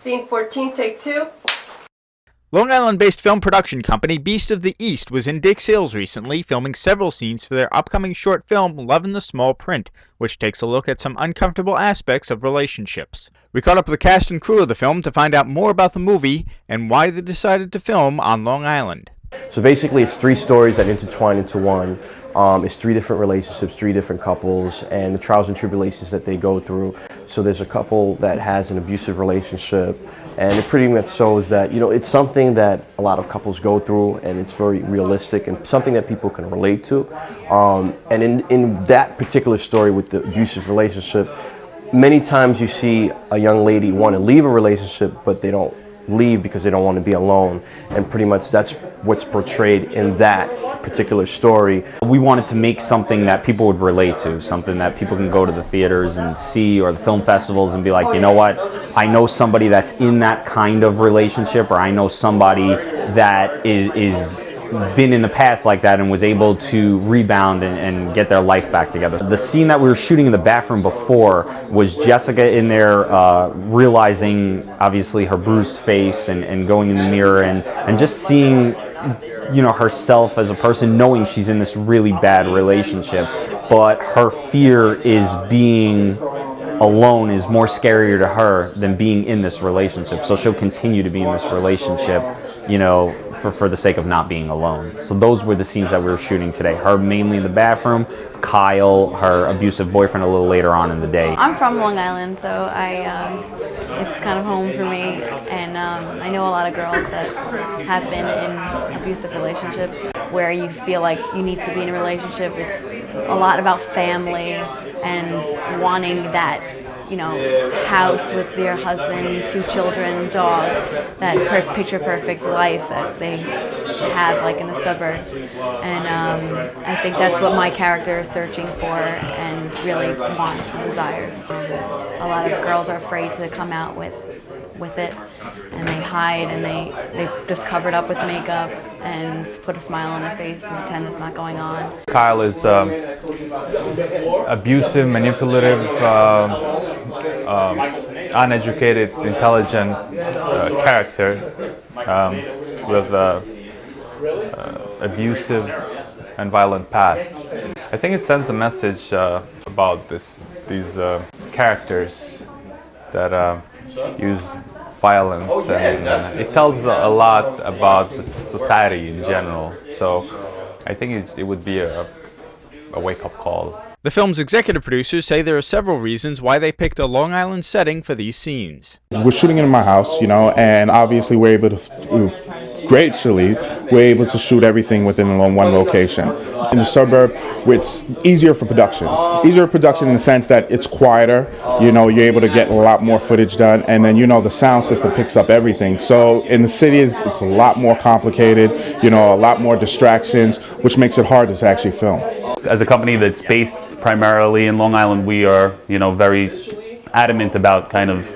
Scene 14, take 2. Long Island-based film production company Beast of the East was in Dick Sales recently, filming several scenes for their upcoming short film Love in the Small Print, which takes a look at some uncomfortable aspects of relationships. We caught up with the cast and crew of the film to find out more about the movie and why they decided to film on Long Island. So basically it's 3 stories that intertwine into one. It's 3 different relationships, 3 different couples, and the trials and tribulations that they go through. So there's a couple that has an abusive relationship, and it pretty much shows that, you know, it's something that a lot of couples go through, and it's very realistic and something that people can relate to. And in that particular story with the abusive relationship, many times you see a young lady want to leave a relationship, but they don't leave because they don't want to be alone, and pretty much that's what's portrayed in that particular story. We wanted to make something that people would relate to, something that people can go to the theaters and see, or the film festivals, and be like, you know what, I know somebody that's in that kind of relationship, or I know somebody that is been in the past like that and was able to rebound and get their life back together. The scene that we were shooting in the bathroom before was Jessica in there realizing obviously her bruised face and going in the mirror and just seeing, you know, herself as a person, knowing she's in this really bad relationship, but her fear is being alone is more scarier to her than being in this relationship. So she'll continue to be in this relationship, you know, for the sake of not being alone. So those were the scenes that we were shooting today. Her mainly in the bathroom, Kyle, her abusive boyfriend, a little later on in the day. I'm from Long Island, so it's kind of home for me, and I know a lot of girls that have been in abusive relationships where you feel like you need to be in a relationship. It's a lot about family and wanting that, you know, house with your husband, 2 children, dog, that picture perfect life that they have like in the suburbs. And I think that's what my character is searching for and really wants and desires. A lot of girls are afraid to come out with it, and they hide, and they just cover it up with makeup and put a smile on their face and pretend it's not going on. Kyle is abusive, manipulative, uneducated, intelligent character with abusive and violent past. I think it sends a message about these characters that use violence, and it tells a lot about the society in general. So I think it would be a wake-up call. The film's executive producers say there are several reasons why they picked a Long Island setting for these scenes. We're shooting in my house, you know, and obviously we're able to shoot everything within one location. In the suburb, it's easier for production. Easier production in the sense that it's quieter, you know, you're able to get a lot more footage done, and then, you know, the sound system picks up everything. So in the city, it's a lot more complicated, you know, a lot more distractions, which makes it hard to actually film. As a company that's based primarily in Long Island, we are, you know, very adamant about kind of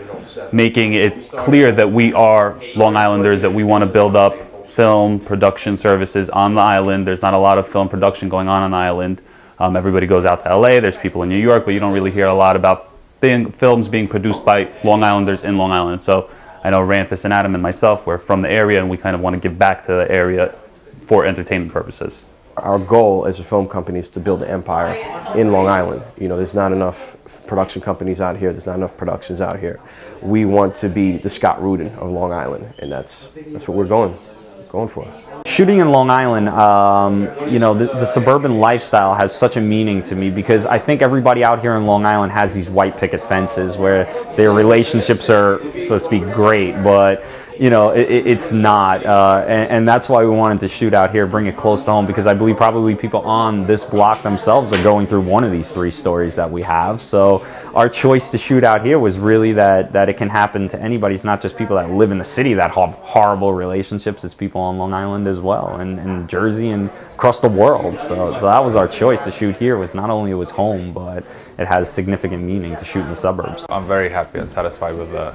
making it clear that we are Long Islanders, that we want to build up film production services on the island. There's not a lot of film production going on the island. Everybody goes out to LA, there's people in New York, but you don't really hear a lot about films being produced by Long Islanders in Long Island. So I know Ranfis and Adam and myself, we're from the area, and we kind of want to give back to the area for entertainment purposes. Our goal as a film company is to build an empire in Long Island. You know, there's not enough production companies out here, there's not enough productions out here. We want to be the Scott Rudin of Long Island, and that's what we're going for. Shooting in Long Island, you know, the suburban lifestyle has such a meaning to me, because I think everybody out here in Long Island has these white picket fences where their relationships are, so to speak, great, but you know, it's not, and that's why we wanted to shoot out here, bring it close to home, because I believe probably people on this block themselves are going through one of these 3 stories that we have. So our choice to shoot out here was really that it can happen to anybody. It's not just people that live in the city that have horrible relationships, it's people on Long Island as well, and Jersey and across the world. So that was our choice to shoot here. Was not only it was home, but it has significant meaning to shoot in the suburbs. I'm very happy and satisfied with the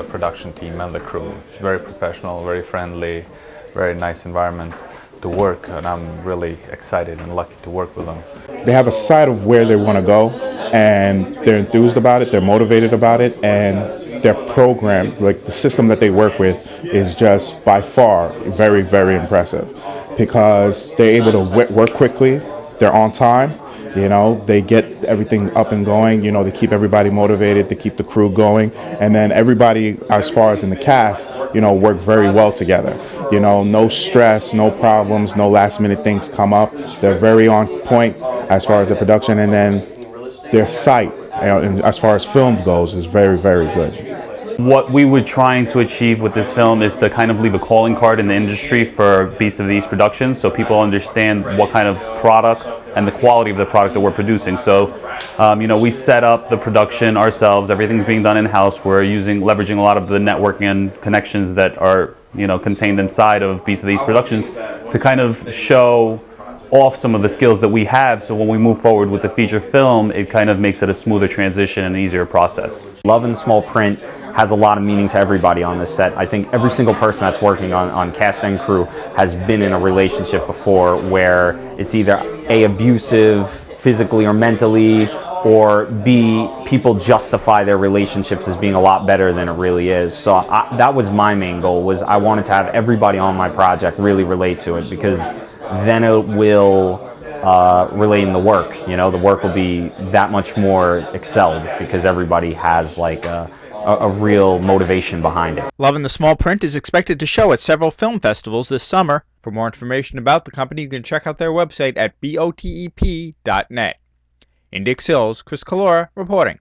production team and the crew. It's very professional, very friendly, very nice environment to work, and I'm really excited and lucky to work with them. They have a side of where they want to go, and they're enthused about it, they're motivated about it, and their program, like the system that they work with, is just by far very, very impressive, because they're able to work quickly, they're on time, you know, they get everything up and going, you know, they keep everybody motivated, they keep the crew going, and then everybody, as far as in the cast, you know, work very well together. You know, no stress, no problems, no last minute things come up. They're very on point as far as the production, and then their sight, you know, and as far as film goes, is very, very good. What we were trying to achieve with this film is to kind of leave a calling card in the industry for Beast of the East Productions, so people understand what kind of product and the quality of the product that we're producing. So, you know, we set up the production ourselves. Everything's being done in-house. We're leveraging a lot of the networking and connections that are, you know, contained inside of Beast of the East Productions to kind of show off some of the skills that we have, so when we move forward with the feature film, it kind of makes it a smoother transition and an easier process. Love in small print has a lot of meaning to everybody on this set. I think every single person that's working on cast and crew has been in a relationship before where it's either A, abusive physically or mentally, or B, people justify their relationships as being a lot better than it really is. So that was my main goal, was I wanted to have everybody on my project really relate to it, because then it will relate in the work. You know, the work will be that much more excelled because everybody has like a real motivation behind it. Love in the Small Print is expected to show at several film festivals this summer. For more information about the company, you can check out their website at botep.net. In Dix Hills, Chris Collora reporting.